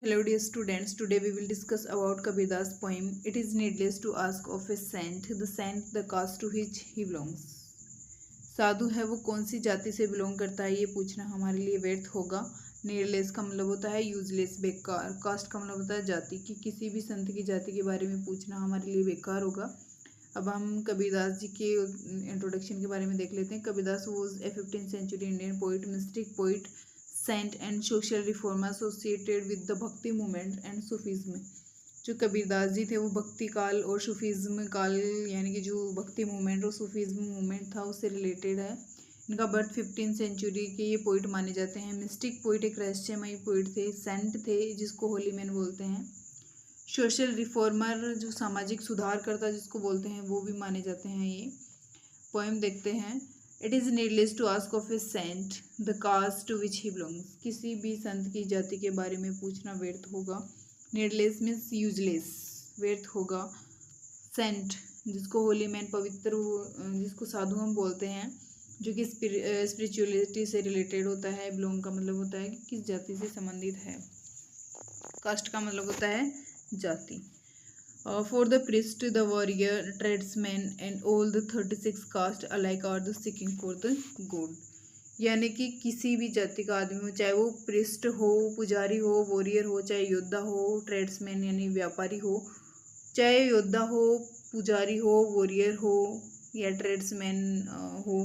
Hello dear students, today we will discuss about Kabirdas poem. It is needless to ask of a saint, the caste to which he belongs. साधु है वो कौन सी जाति से belong करता है, ये पूछना हमारे लिए व्यर्थ होगा। नीडलेस का मतलब होता है यूजलेस, बेकार। कास्ट का मतलब होता है जाति, कि किसी भी संत की जाति के बारे में पूछना हमारे लिए बेकार होगा। अब हम कबीरदास जी के इंट्रोडक्शन के बारे में देख लेते हैं। Kabirdas was a 15th century Indian poet, mystic poet, saint and social reformer associated with the Bhakti movement and Sufism. जो कबीरदास जी थे वो भक्ति काल और सूफीज्म काल, यानी कि जो भक्ति मूवमेंट और सूफीज्म मूवमेंट था उससे रिलेटेड है। इनका बर्थ 15th सेंचुरी के ये पोइट माने जाते हैं। मिस्टिक पोइट एक रहस्यमयी पोइट थे। सेंट थे जिसको होली मैन बोलते हैं। सोशल रिफॉर्मर जो सामाजिक सुधारकर्ता जिसको बोलते हैं वो भी माने जाते हैं। ये पोएम देखते हैं। It is needless to ask of a saint the caste to which he belongs. किसी भी संत की जाति के बारे में पूछना व्यर्थ होगा। नीडलेस मीन्स यूजलेस, व्यर्थ होगा। सेंट जिसको होली मैन, पवित्र, जिसको साधु हम बोलते हैं, जो कि स्पिरिचुअलिटी से रिलेटेड होता है। बिलोंग का मतलब होता है कि किस जाति से संबंधित है। कास्ट का मतलब होता है जाति। For the priest, the warrior, tradesman and all the 36 caste alike are the seeking for the gold। यानी कि किसी भी जाति का आदमी हो, चाहे वो प्रिस्ट हो, पुजारी हो, वॉरियर हो, चाहे योद्धा हो, ट्रेड्समैन यानी व्यापारी हो, चाहे योद्धा हो, पुजारी हो, वॉरियर हो या ट्रेड्समैन हो,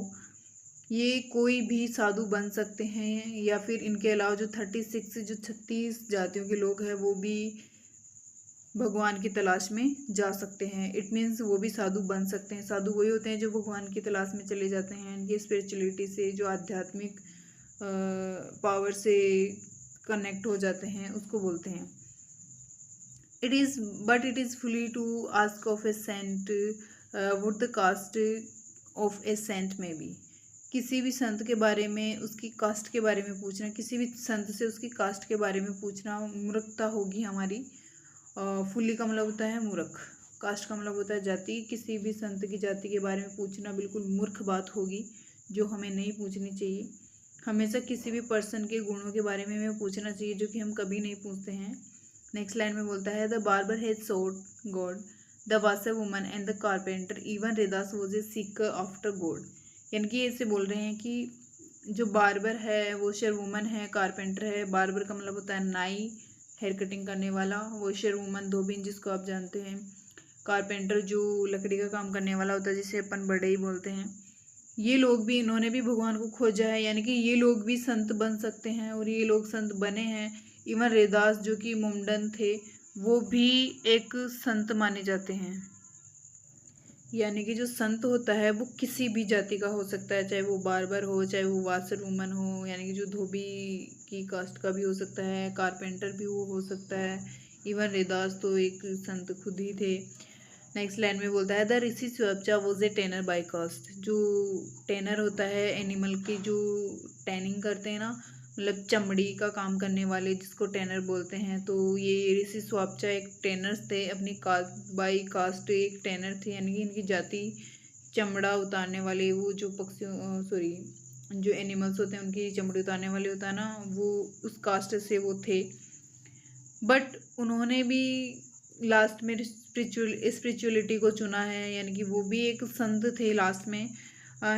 ये कोई भी साधु बन सकते हैं। या फिर इनके अलावा जो 36 जातियों के लोग हैं वो भी भगवान की तलाश में जा सकते हैं। इट मीन्स वो भी साधु बन सकते हैं। साधु वही होते हैं जो भगवान की तलाश में चले जाते हैं। ये स्पिरिचुअलिटी से, जो आध्यात्मिक पावर से कनेक्ट हो जाते हैं, उसको बोलते हैं। It is folly to ask of a saint would the caste of a saint may be. किसी भी संत के बारे में, उसकी कास्ट के बारे में पूछना, किसी भी संत से उसकी कास्ट के बारे में पूछना मूर्खता होगी हमारी। फुली का मतलब होता है मूर्ख, कास्ट का मतलब होता है जाति। किसी भी संत की जाति के बारे में पूछना बिल्कुल मूर्ख बात होगी, जो हमें नहीं पूछनी चाहिए। हमेशा किसी भी पर्सन के गुणों के बारे में हमें पूछना चाहिए, जो कि हम कभी नहीं पूछते हैं। नेक्स्ट लाइन में बोलता है the barber has sought God, the washer woman and the carpenter, even Raidas was a seeker after God. यानी कि ऐसे बोल रहे हैं कि जो बार्बर है, वॉशर वुमन है, कारपेंटर है। बार्बर का मतलब होता है नाई, हेयर कटिंग करने वाला। वॉशर वुमन धोबिन जिसको आप जानते हैं। कारपेंटर जो लकड़ी का काम करने वाला होता है, जिसे अपन बढ़ई बोलते हैं। ये लोग भी, इन्होंने भी भगवान को खोजा है, यानी कि ये लोग भी संत बन सकते हैं और ये लोग संत बने हैं। इवन रेदास जो कि मुंडन थे, वो भी एक संत माने जाते हैं। यानी कि जो संत होता है वो किसी भी जाति का हो सकता है, चाहे वो बार्बर हो, चाहे वो वासर वुमन हो, यानी कि जो धोबी की कास्ट का भी हो सकता है, कारपेंटर भी वो हो सकता है। इवन रेदास तो एक संत खुद ही थे। नेक्स्ट लाइन में बोलता है the Rishi Swapacha was a tanner by caste. जो टेनर होता है एनिमल की, जो टैनिंग करते हैं ना, मतलब चमड़ी का काम करने वाले, जिसको टेनर बोलते हैं। तो ये ऋषि स्वापचा एक टेनर्स थे, अपनी कास्ट बाई कास्ट एक टेनर थे, यानी कि इनकी जाति चमड़ा उतारने वाले, वो जो पक्षियों, सॉरी, जो एनिमल्स होते हैं उनकी चमड़ी उतारने वाले होता है ना, वो उस कास्ट से वो थे। बट उन्होंने भी लास्ट में स्पिरिचुअलिटी को चुना है, यानी कि वो भी एक संत थे लास्ट में।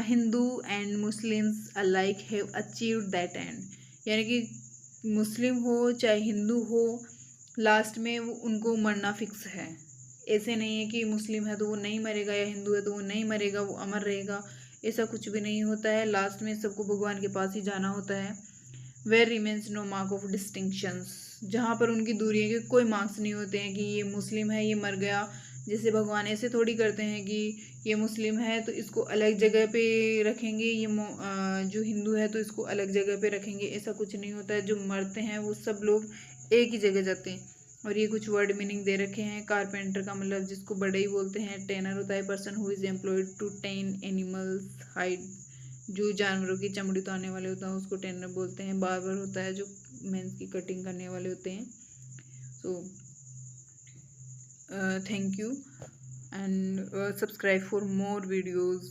Hindu and Muslims alike have achieved that and. यानी कि मुस्लिम हो चाहे हिंदू हो, लास्ट में वो उनको मरना फिक्स है। ऐसे नहीं है कि मुस्लिम है तो वो नहीं मरेगा, या हिंदू है तो वो नहीं मरेगा, वो अमर रहेगा। ऐसा कुछ भी नहीं होता है। लास्ट में सबको भगवान के पास ही जाना होता है। Where remains no mark of distinctions. जहाँ पर उनकी दूरी है कि कोई मार्क्स नहीं होते हैं कि ये मुस्लिम है, ये मर गया। जैसे भगवान ऐसे थोड़ी करते हैं कि ये मुस्लिम है तो इसको अलग जगह पे रखेंगे, ये जो हिंदू है तो इसको अलग जगह पे रखेंगे। ऐसा कुछ नहीं होता है। जो मरते हैं वो सब लोग एक ही जगह जाते हैं। और ये कुछ वर्ड मीनिंग दे रखे हैं। कारपेंटर का मतलब जिसको बढ़ई बोलते हैं। टेनर होता है person who is employed to tan animals hide, जो जानवरों की चमड़ी उतारने वाले होता है उसको टेनर बोलते हैं। बार्बर होता है जो मेंस की कटिंग करने वाले होते हैं। So thank you and subscribe for more videos.